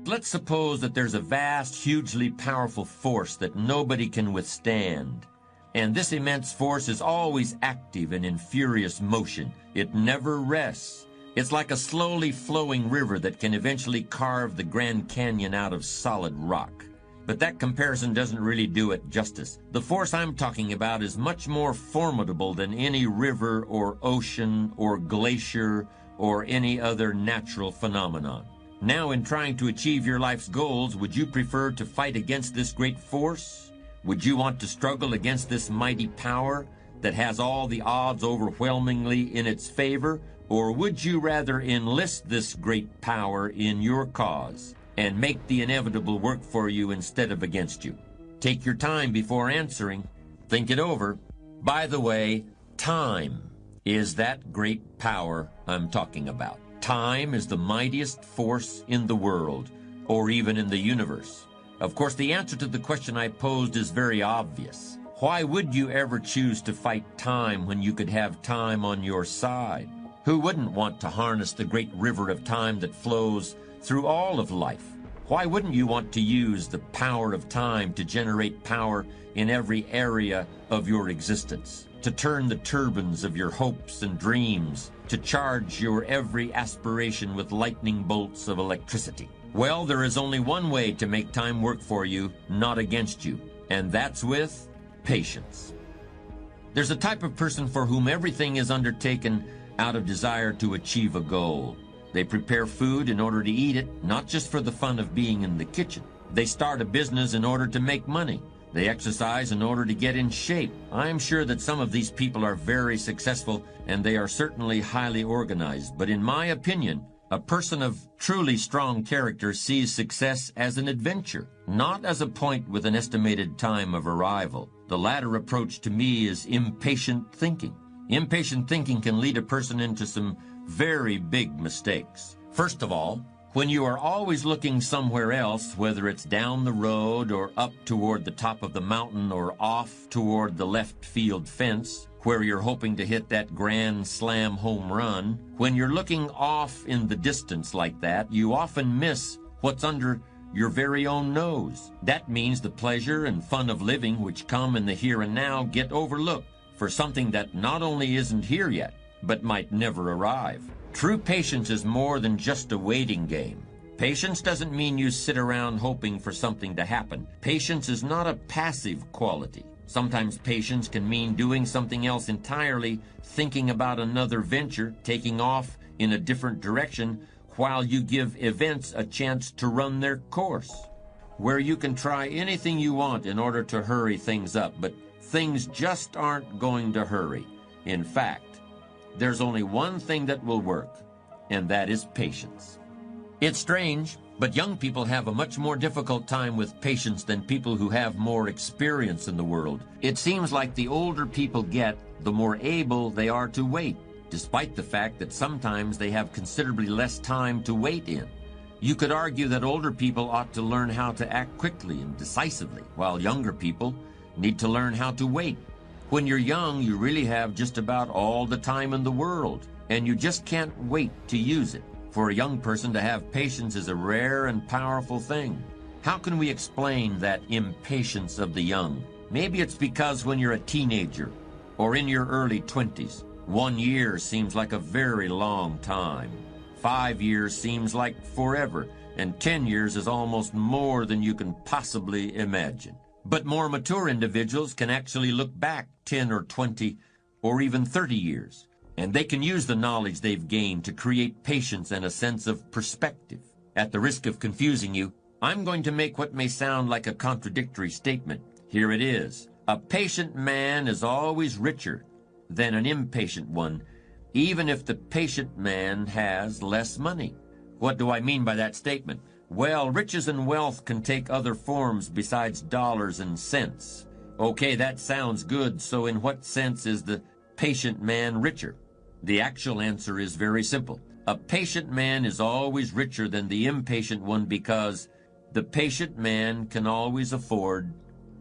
let's suppose that there's a vast, hugely powerful force that nobody can withstand. And this immense force is always active and in furious motion. It never rests. It's like a slowly flowing river that can eventually carve the Grand Canyon out of solid rock. But that comparison doesn't really do it justice. The force I'm talking about is much more formidable than any river or ocean or glacier or any other natural phenomenon. Now, in trying to achieve your life's goals, would you prefer to fight against this great force? Would you want to struggle against this mighty power that has all the odds overwhelmingly in its favor? Or would you rather enlist this great power in your cause and make the inevitable work for you instead of against you? Take your time before answering. Think it over. By the way, time is that great power I'm talking about. Time is the mightiest force in the world, or even in the universe. Of course, the answer to the question I posed is very obvious. Why would you ever choose to fight time when you could have time on your side? Who wouldn't want to harness the great river of time that flows through all of life? Why wouldn't you want to use the power of time to generate power in every area of your existence, to turn the turbines of your hopes and dreams, to charge your every aspiration with lightning bolts of electricity? Well, there is only one way to make time work for you, not against you, and that's with patience. There's a type of person for whom everything is undertaken out of desire to achieve a goal. They prepare food in order to eat it, not just for the fun of being in the kitchen. They start a business in order to make money. They exercise in order to get in shape. I'm sure that some of these people are very successful, and they are certainly highly organized. But in my opinion, a person of truly strong character sees success as an adventure, not as a point with an estimated time of arrival. The latter approach to me is impatient thinking. Impatient thinking can lead a person into some very big mistakes. First of all, when you are always looking somewhere else, whether it's down the road or up toward the top of the mountain or off toward the left field fence, where you're hoping to hit that grand slam home run, when you're looking off in the distance like that, you often miss what's under your very own nose. That means the pleasure and fun of living which come in the here and now get overlooked for something that not only isn't here yet, but might never arrive. True patience is more than just a waiting game. Patience doesn't mean you sit around hoping for something to happen. Patience is not a passive quality. Sometimes patience can mean doing something else entirely, thinking about another venture, taking off in a different direction, while you give events a chance to run their course, where you can try anything you want in order to hurry things up, but things just aren't going to hurry. In fact, there's only one thing that will work, and that is patience. It's strange, but young people have a much more difficult time with patience than people who have more experience in the world. It seems like the older people get, the more able they are to wait, despite the fact that sometimes they have considerably less time to wait in. You could argue that older people ought to learn how to act quickly and decisively, while younger people need to learn how to wait. When you're young, you really have just about all the time in the world, and you just can't wait to use it. For a young person to have patience is a rare and powerful thing. How can we explain that impatience of the young? Maybe it's because when you're a teenager or in your early 20s, 1 year seems like a very long time. 5 years seems like forever, and 10 years is almost more than you can possibly imagine. But more mature individuals can actually look back 10 or 20 or even 30 years, and they can use the knowledge they've gained to create patience and a sense of perspective. At the risk of confusing you, I'm going to make what may sound like a contradictory statement. Here it is. A patient man is always richer than an impatient one, even if the patient man has less money. What do I mean by that statement? Well, riches and wealth can take other forms besides dollars and cents. Okay, that sounds good, so in what sense is the patient man richer? The actual answer is very simple. A patient man is always richer than the impatient one because the patient man can always afford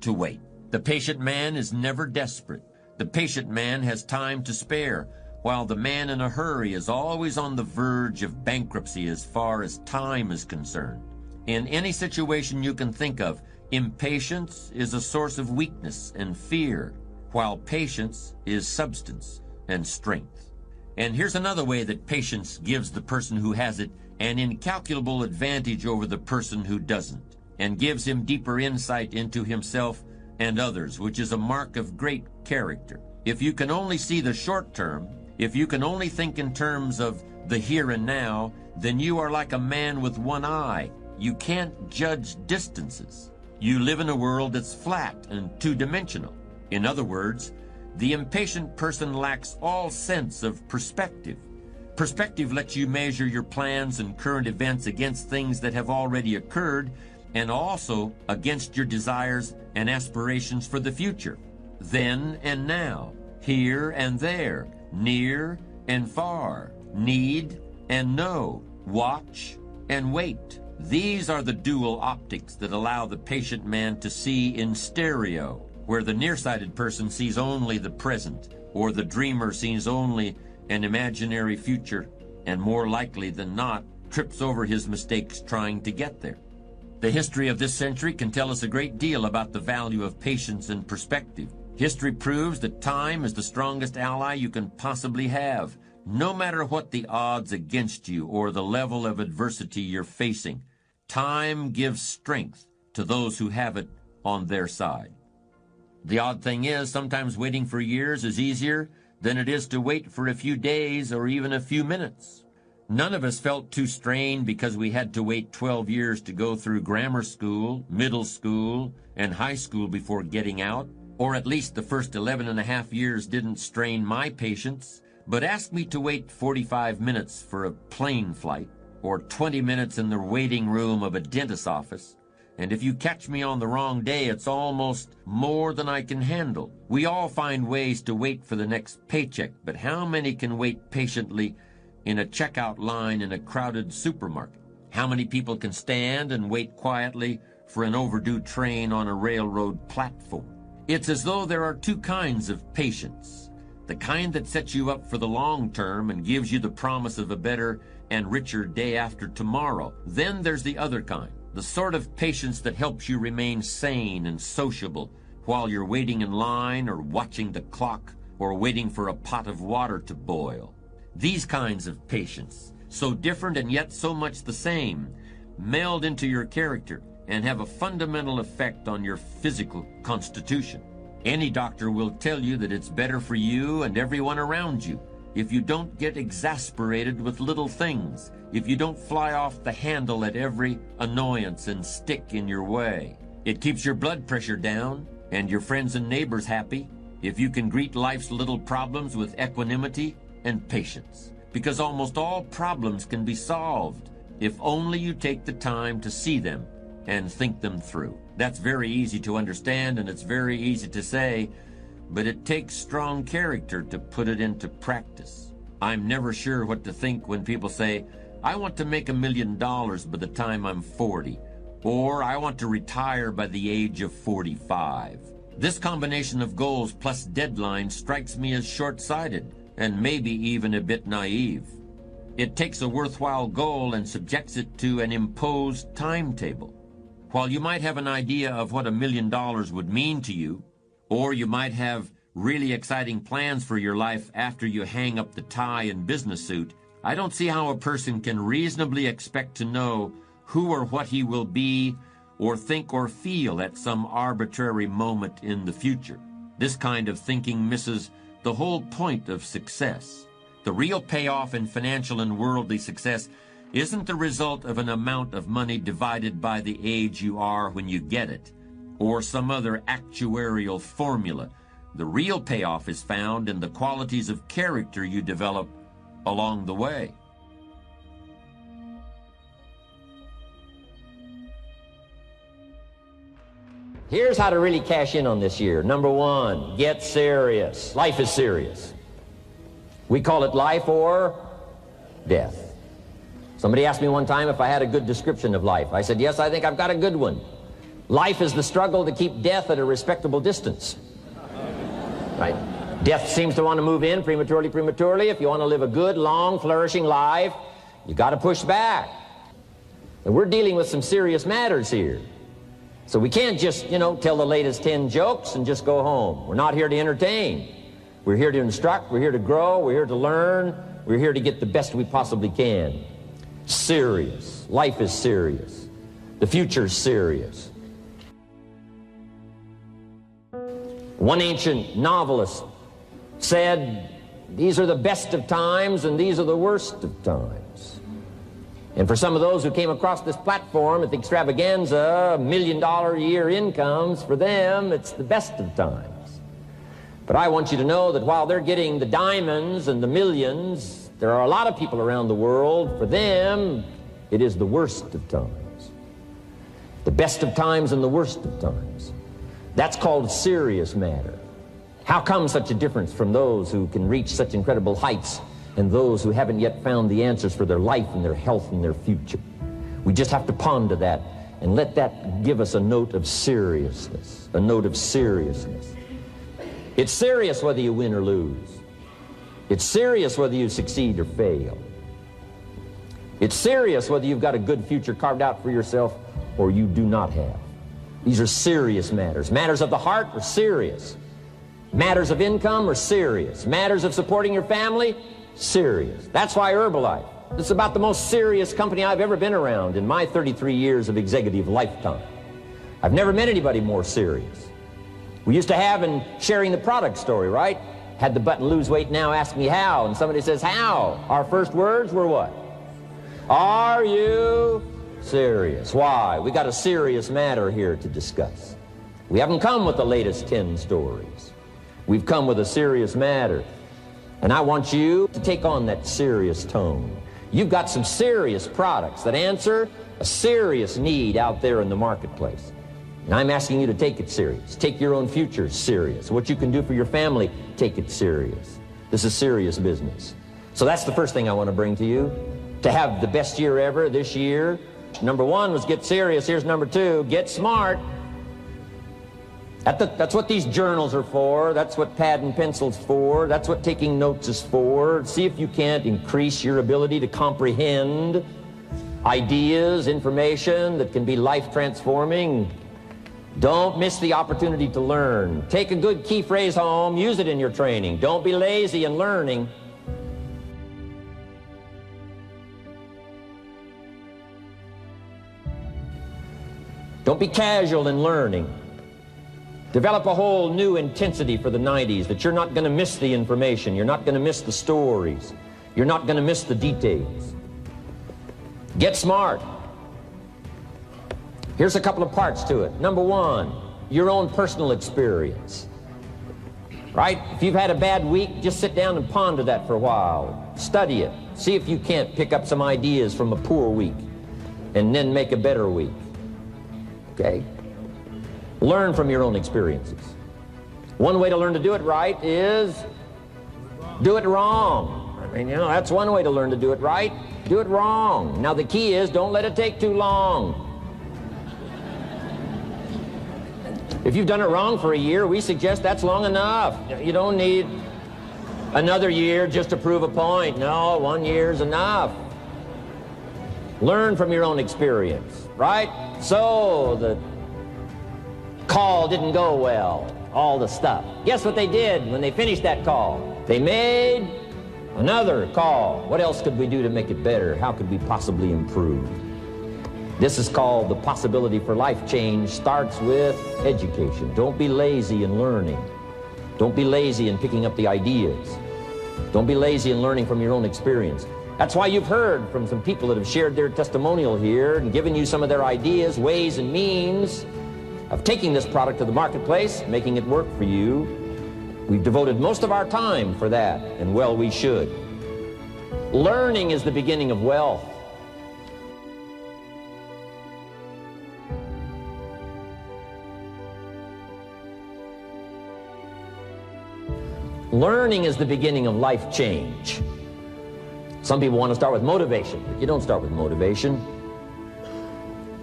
to wait. The patient man is never desperate. The patient man has time to spare, while the man in a hurry is always on the verge of bankruptcy as far as time is concerned. In any situation you can think of, impatience is a source of weakness and fear, while patience is substance and strength. And here's another way that patience gives the person who has it an incalculable advantage over the person who doesn't, and gives him deeper insight into himself and others, which is a mark of great character. If you can only see the short term, if you can only think in terms of the here and now, then you are like a man with one eye. You can't judge distances. You live in a world that's flat and two-dimensional. In other words, the impatient person lacks all sense of perspective. Perspective lets you measure your plans and current events against things that have already occurred, and also against your desires and aspirations for the future. Then and now, here and there, near and far, need and know, watch and wait. These are the dual optics that allow the patient man to see in stereo, where the nearsighted person sees only the present, or the dreamer sees only an imaginary future, and more likely than not, trips over his mistakes trying to get there. The history of this century can tell us a great deal about the value of patience and perspective. History proves that time is the strongest ally you can possibly have, no matter what the odds against you or the level of adversity you're facing. Time gives strength to those who have it on their side. The odd thing is, sometimes waiting for years is easier than it is to wait for a few days or even a few minutes. None of us felt too strained because we had to wait 12 years to go through grammar school, middle school, and high school before getting out, or at least the first 11 and a half years didn't strain my patience, but ask me to wait 45 minutes for a plane flight, or 20 minutes in the waiting room of a dentist's office, and if you catch me on the wrong day, it's almost more than I can handle. We all find ways to wait for the next paycheck, but how many can wait patiently in a checkout line in a crowded supermarket? How many people can stand and wait quietly for an overdue train on a railroad platform? It's as though there are two kinds of patience. The kind that sets you up for the long term and gives you the promise of a better and richer day after tomorrow. Then there's the other kind, the sort of patience that helps you remain sane and sociable while you're waiting in line or watching the clock or waiting for a pot of water to boil. These kinds of patience, so different and yet so much the same, meld into your character and have a fundamental effect on your physical constitution. Any doctor will tell you that it's better for you and everyone around you if you don't get exasperated with little things, if you don't fly off the handle at every annoyance and stick in your way. It keeps your blood pressure down and your friends and neighbors happy if you can greet life's little problems with equanimity and patience, because almost all problems can be solved if only you take the time to see them and think them through. That's very easy to understand and it's very easy to say, but it takes strong character to put it into practice. I'm never sure what to think when people say, I want to make $1 million by the time I'm 40, or I want to retire by the age of 45. This combination of goals plus deadlines strikes me as short-sighted and maybe even a bit naive. It takes a worthwhile goal and subjects it to an imposed timetable. While you might have an idea of what $1 million would mean to you, or you might have really exciting plans for your life after you hang up the tie and business suit, I don't see how a person can reasonably expect to know who or what he will be or think or feel at some arbitrary moment in the future. This kind of thinking misses the whole point of success. The real payoff in financial and worldly success isn't the result of an amount of money divided by the age you are when you get it, or some other actuarial formula. The real payoff is found in the qualities of character you develop along the way. Here's how to really cash in on this year. Number one, get serious. Life is serious. We call it life or death. Somebody asked me one time if I had a good description of life. I said, yes, I think I've got a good one. Life is the struggle to keep death at a respectable distance. Right? Death seems to want to move in prematurely. If you want to live a good, long, flourishing life, you got to push back. And we're dealing with some serious matters here. So we can't just, tell the latest 10 jokes and just go home. We're not here to entertain. We're here to instruct, we're here to grow, we're here to learn, we're here to get the best we possibly can. Serious. Life is serious. The future is serious. One ancient novelist said, these are the best of times and these are the worst of times. And for some of those who came across this platform at the extravaganza, $1 million a year incomes, for them, it's the best of times. But I want you to know that while they're getting the diamonds and the millions, there are a lot of people around the world, for them, it is the worst of times. The best of times and the worst of times. That's called serious matter. How come such a difference from those who can reach such incredible heights and those who haven't yet found the answers for their life and their health and their future? We just have to ponder that and let that give us a note of seriousness, a note of seriousness. It's serious whether you win or lose. It's serious whether you succeed or fail. It's serious whether you've got a good future carved out for yourself or you do not have. These are serious matters. Matters of the heart are serious. Matters of income are serious. Matters of supporting your family, serious. That's why Herbalife, this is about the most serious company I've ever been around in my 33 years of executive lifetime. I've never met anybody more serious. We used to have in sharing the product story, right? Had the button lose weight now, ask me how. And somebody says, how? Our first words were what? Are you serious? Why? We got a serious matter here to discuss. We haven't come with the latest 10 stories. We've come with a serious matter. And I want you to take on that serious tone. You've got some serious products that answer a serious need out there in the marketplace. And I'm asking you to take it serious. Take your own future serious. What you can do for your family, take it serious. This is serious business. So that's the first thing I want to bring to you. To have the best year ever this year, number one was get serious. Here's number two, get smart. That's what these journals are for. That's what pad and pencil's for. That's what taking notes is for. See if you can't increase your ability to comprehend ideas, information that can be life-transforming. Don't miss the opportunity to learn. Take a good key phrase home, use it in your training. Don't be lazy in learning. Don't be casual in learning. Develop a whole new intensity for the 90s that you're not going to miss the information. You're not going to miss the stories. You're not going to miss the details. Get smart. Here's a couple of parts to it. Number one, your own personal experience. Right? If you've had a bad week, just sit down and ponder that for a while. Study it. See if you can't pick up some ideas from a poor week and then make a better week. Okay? Learn from your own experiences. One way to learn to do it right is do it wrong. I mean, that's one way to learn to do it right. Do it wrong. Now the key is don't let it take too long. If you've done it wrong for a year, we suggest that's long enough. You don't need another year just to prove a point. No, 1 year is enough. Learn from your own experience, right? So the call didn't go well, all the stuff. Guess what they did when they finished that call? They made another call. What else could we do to make it better? How could we possibly improve? This is called the possibility for life change starts with education. Don't be lazy in learning. Don't be lazy in picking up the ideas. Don't be lazy in learning from your own experience. That's why you've heard from some people that have shared their testimonial here and given you some of their ideas, ways, and means of taking this product to the marketplace, making it work for you. We've devoted most of our time for that, and well, we should. Learning is the beginning of wealth. Learning is the beginning of life change. Some people want to start with motivation, but you don't start with motivation.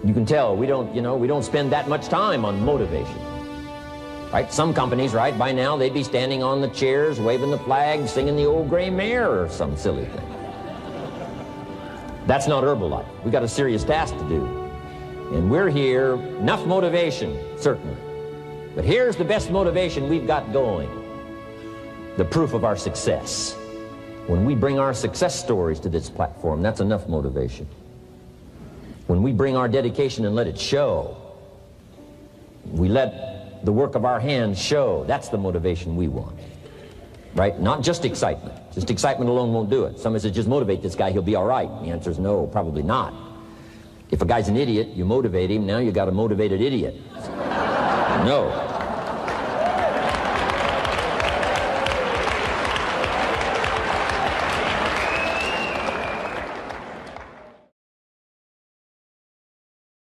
You can tell we don't spend that much time on motivation. Right? Some companies, right, by now they'd be standing on the chairs, waving the flag, singing the old gray mare or some silly thing. That's not Herbalife. We've got a serious task to do. And we're here, enough motivation, certainly. But here's the best motivation we've got going. The proof of our success. When we bring our success stories to this platform, that's enough motivation. When we bring our dedication and let it show, we let the work of our hands show, that's the motivation we want. Right? Not just excitement. Just excitement alone won't do it. Somebody says, just motivate this guy, he'll be all right. And the answer is no, probably not. If a guy's an idiot, you motivate him, now you got a motivated idiot. No.